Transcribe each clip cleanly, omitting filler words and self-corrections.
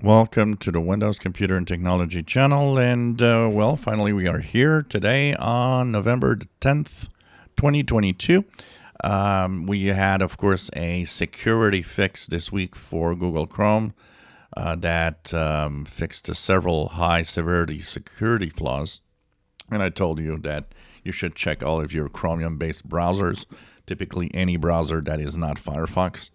Welcome to the Windows Computer and Technology channel. And well, finally, we are here today on November the 10th, 2022. We had, of course, a security fix this week for Google Chrome that fixed several high severity security flaws. And I told you that you should check all of your Chromium-based browsers, typically any browser that is not Firefox.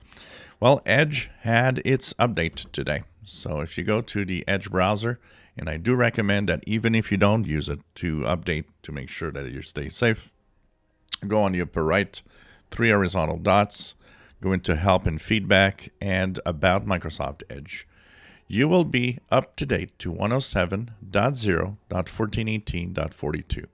Well, Edge had its update today. So if you go to the Edge browser, and I do recommend that even if you don't use it, to update to make sure that you stay safe, go on the upper right, 3 horizontal dots, go into Help and Feedback, and About Microsoft Edge. You will be up to date to 107.0.1418.42.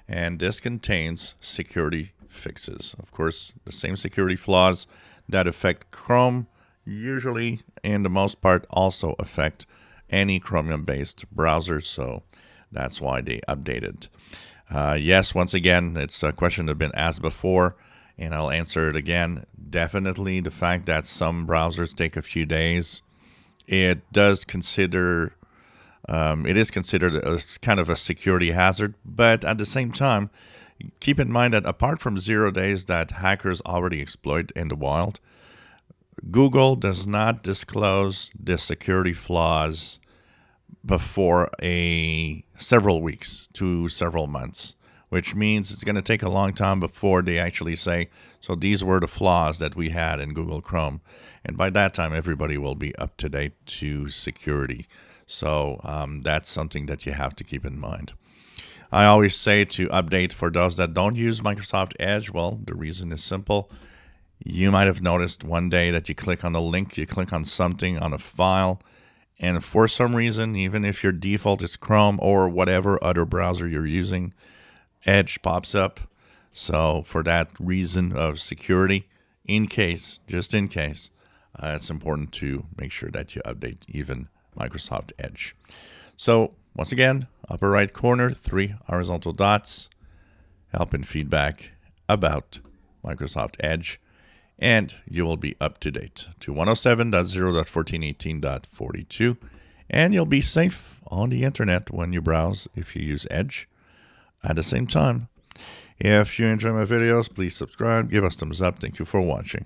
And this contains security fixes. Of course, the same security flaws that affect Chrome usually, in the most part, also affect any Chromium-based browser. So that's why they updated. Yes, once again, it's a question that's been asked before, and I'll answer it again. Definitely the fact that some browsers take a few days, it is considered as kind of a security hazard. But at the same time, keep in mind that apart from 0 days that hackers already exploit in the wild, Google does not disclose the security flaws before several weeks to several months, which means it's going to take a long time before they actually say, so these were the flaws that we had in Google Chrome. And by that time, everybody will be up to date to security. So that's something that you have to keep in mind. I always say to update for those that don't use Microsoft Edge. Well, the reason is simple. You might have noticed one day that you click on a link, you click on something on a file, and for some reason, even if your default is Chrome or whatever other browser you're using, Edge pops up. So for that reason of security, just in case, it's important to make sure that you update even Microsoft Edge. So once again, upper right corner, 3 horizontal dots, Help and Feedback, About Microsoft Edge, and you will be up to date to 107.0.1418.42, and you'll be safe on the internet when you browse if you use Edge. At the same time, if you enjoy my videos, please subscribe, give us thumbs up. Thank you for watching.